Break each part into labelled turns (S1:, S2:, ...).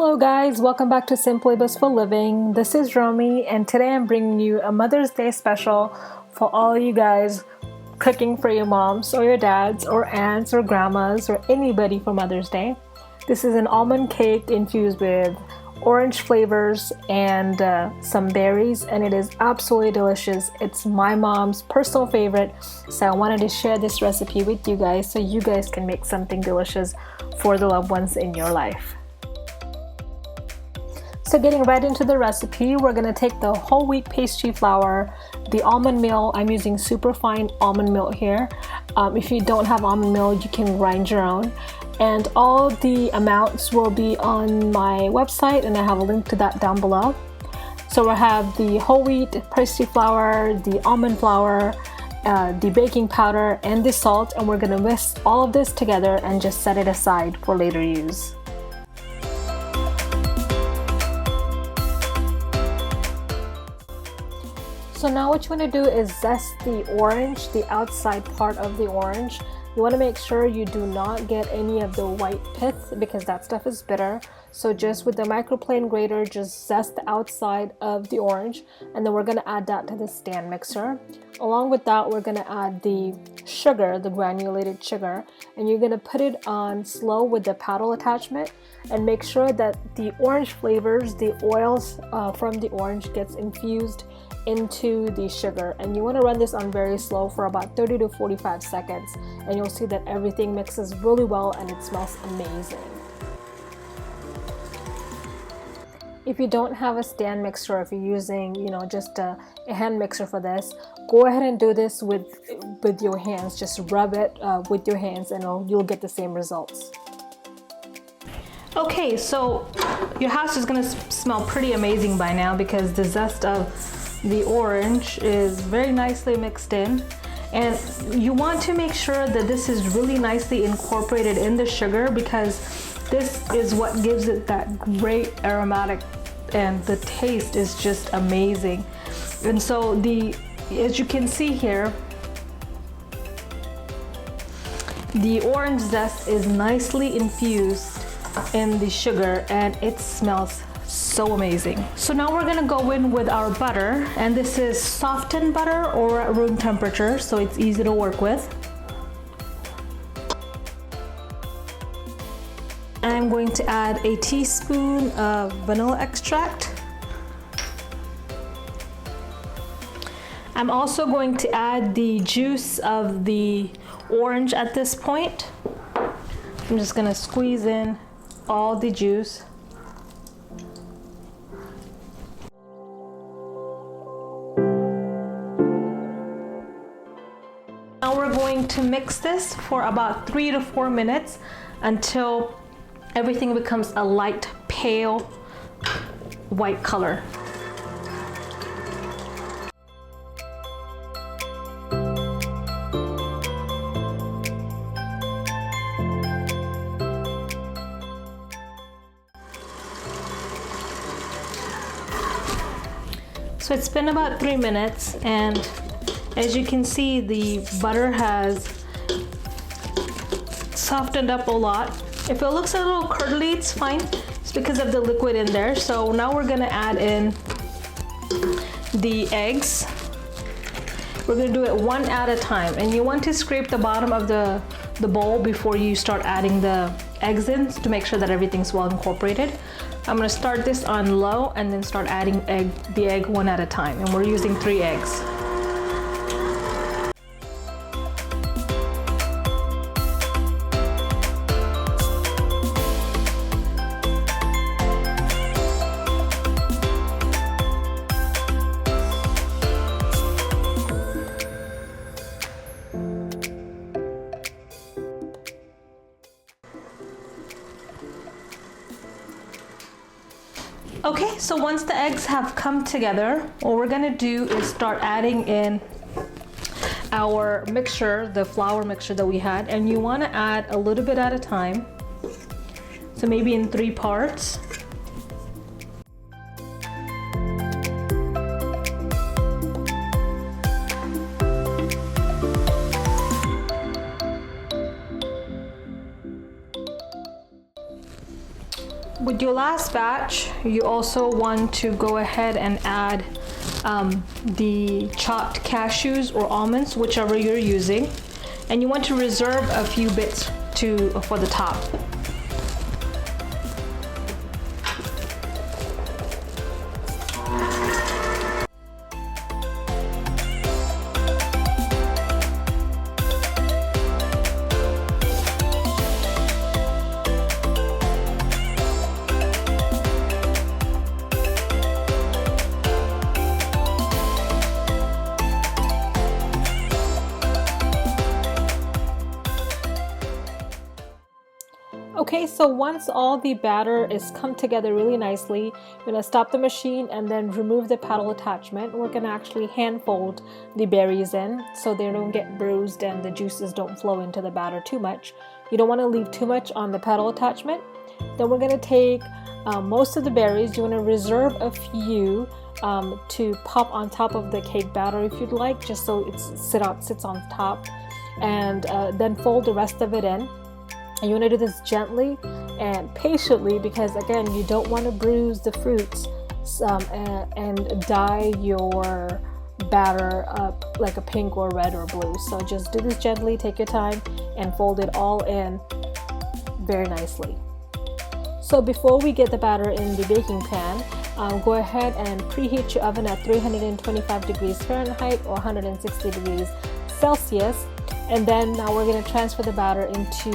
S1: Hello guys, welcome back to Simply Blissful Living. This is Romy and today I'm bringing you a Mother's Day special for all you guys cooking for your moms or your dads or aunts or grandmas or anybody for Mother's Day. This is an almond cake infused with orange flavors and some berries, and it is absolutely delicious. It's my mom's personal favorite, so I wanted to share this recipe with you guys so you guys can make something delicious for the loved ones in your life. So getting right into the recipe, we're going to take the whole wheat pastry flour, the almond meal. I'm using super fine almond meal here. If you don't have almond meal, you can grind your own. And all the amounts will be on my website, and I have a link to that down below. So we'll have the whole wheat pastry flour, the almond flour, the baking powder, and the salt, and we're going to whisk all of this together and just set it aside for later use. So now what you want to do is zest the orange, the outside part of the orange. You want to make sure you do not get any of the white pith because that stuff is bitter. So just with the microplane grater, just zest the outside of the orange, and then we're going to add that to the stand mixer. Along with that, we're going to add the sugar, the granulated sugar, and you're going to put it on slow with the paddle attachment and make sure that the orange flavors, the oils from the orange gets infused into the sugar, and you want to run this on very slow for about 30 to 45 seconds, and you'll see that everything mixes really well and it smells amazing. If you don't have a stand mixer, if you're using just a hand mixer for this, go ahead and do this with your hands. Just rub it with your hands and you'll get the same results. Okay, so your house is going to smell pretty amazing by now because the zest of the orange is very nicely mixed in, and you want to make sure that this is really nicely incorporated in the sugar because this is what gives it that great aromatic, and the taste is just amazing. And so as you can see here, the orange zest is nicely infused in the sugar and it smells so amazing. So now we're gonna go in with our butter, and this is softened butter or at room temperature, so it's easy to work with. I'm going to add a teaspoon of vanilla extract. I'm also going to add the juice of the orange at this point. I'm just gonna squeeze in all the juice. Now we're going to mix this for about 3 to 4 minutes until everything becomes a light pale white color. So it's been about 3 minutes, and as you can see, the butter has softened up a lot. If it looks a little curdly, it's fine. It's because of the liquid in there. So now we're gonna add in the eggs. We're gonna do it one at a time, and you want to scrape the bottom of the bowl before you start adding the eggs in to make sure that everything's well incorporated. I'm gonna start this on low and then start adding the egg one at a time, and we're using 3 eggs. Okay, so once the eggs have come together, what we're gonna do is start adding in our mixture, the flour mixture that we had, and you wanna add a little bit at a time. So maybe in 3 parts. With your last batch, you also want to go ahead and add the chopped cashews or almonds, whichever you're using, and you want to reserve a few bits for the top. Okay, so once all the batter is come together really nicely, you're going to stop the machine and then remove the paddle attachment. We're going to actually hand fold the berries in so they don't get bruised and the juices don't flow into the batter too much. You don't want to leave too much on the paddle attachment. Then we're going to take most of the berries. You want to reserve a few to pop on top of the cake batter if you'd like, just so it sits on top, and then fold the rest of it in. And you want to do this gently and patiently because, again, you don't want to bruise the fruits and dye your batter up like a pink or red or blue. So just do this gently, take your time, and fold it all in very nicely. So before we get the batter in the baking pan, go ahead and preheat your oven at 325 degrees Fahrenheit or 160 degrees Celsius. And then now we're going to transfer the batter into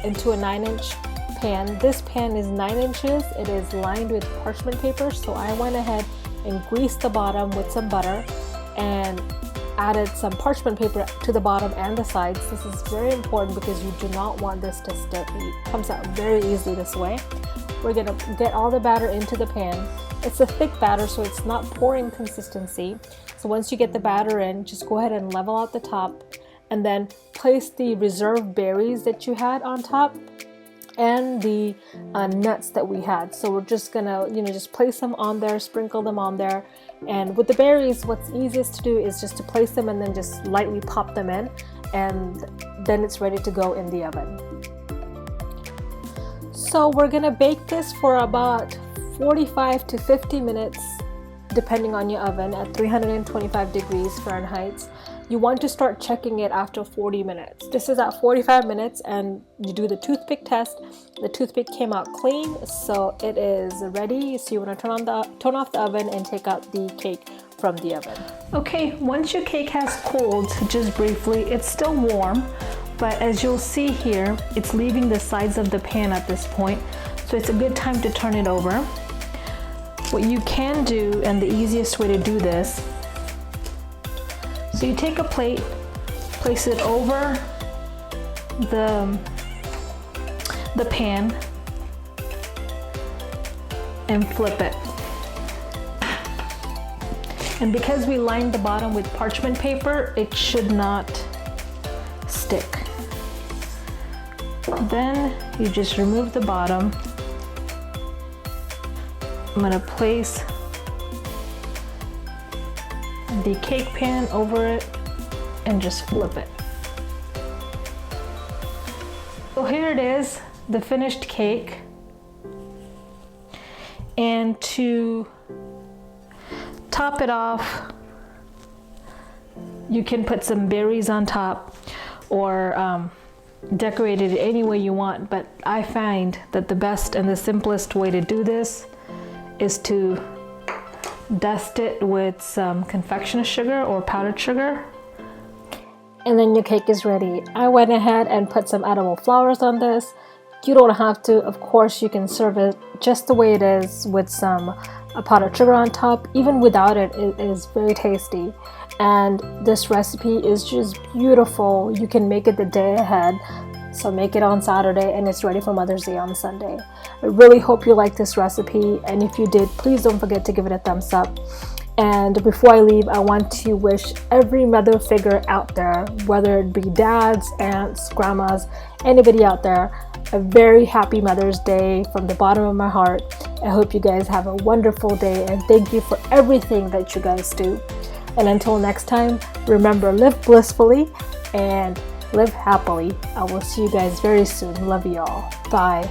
S1: into a 9-inch pan. This pan is 9 inches. It is lined with parchment paper. So I went ahead and greased the bottom with some butter and added some parchment paper to the bottom and the sides. This is very important because you do not want this to stick. It comes out very easily this way. We're going to get all the batter into the pan. It's a thick batter, so it's not pouring consistency. So once you get the batter in, just go ahead and level out the top, and then place the reserved berries that you had on top and the nuts that we had. So we're just gonna, just place them on there, sprinkle them on there. And with the berries, what's easiest to do is just to place them and then just lightly pop them in, and then it's ready to go in the oven. So we're gonna bake this for about 45 to 50 minutes, depending on your oven, at 325 degrees Fahrenheit. You want to start checking it after 40 minutes. This is at 45 minutes and you do the toothpick test. The toothpick came out clean, so it is ready. So you want to turn off the oven and take out the cake from the oven. Okay, once your cake has cooled, just briefly, it's still warm, but as you'll see here, it's leaving the sides of the pan at this point. So it's a good time to turn it over. What you can do, and the easiest way to do this, so you take a plate, place it over the pan, and flip it. And because we lined the bottom with parchment paper, it should not stick. Then you just remove the bottom. I'm gonna place the cake pan over it and just flip it. So here it is, the finished cake. And to top it off, you can put some berries on top or decorate it any way you want, but I find that the best and the simplest way to do this is to dust it with some confectioner sugar or powdered sugar, and then your cake is ready. I went ahead and put some edible flowers on this. You don't have to. Of course, you can serve it just the way it is with some powdered sugar on top. Even without it, it is very tasty. And this recipe is just beautiful. You can make it the day ahead. So make it on Saturday and it's ready for Mother's Day on Sunday. I really hope you like this recipe, and if you did, please don't forget to give it a thumbs up. And before I leave, I want to wish every mother figure out there, whether it be dads, aunts, grandmas, anybody out there, a very happy Mother's Day from the bottom of my heart. I hope you guys have a wonderful day, and thank you for everything that you guys do. And until next time, remember, live blissfully and live happily. I will see you guys very soon. Love you all. Bye.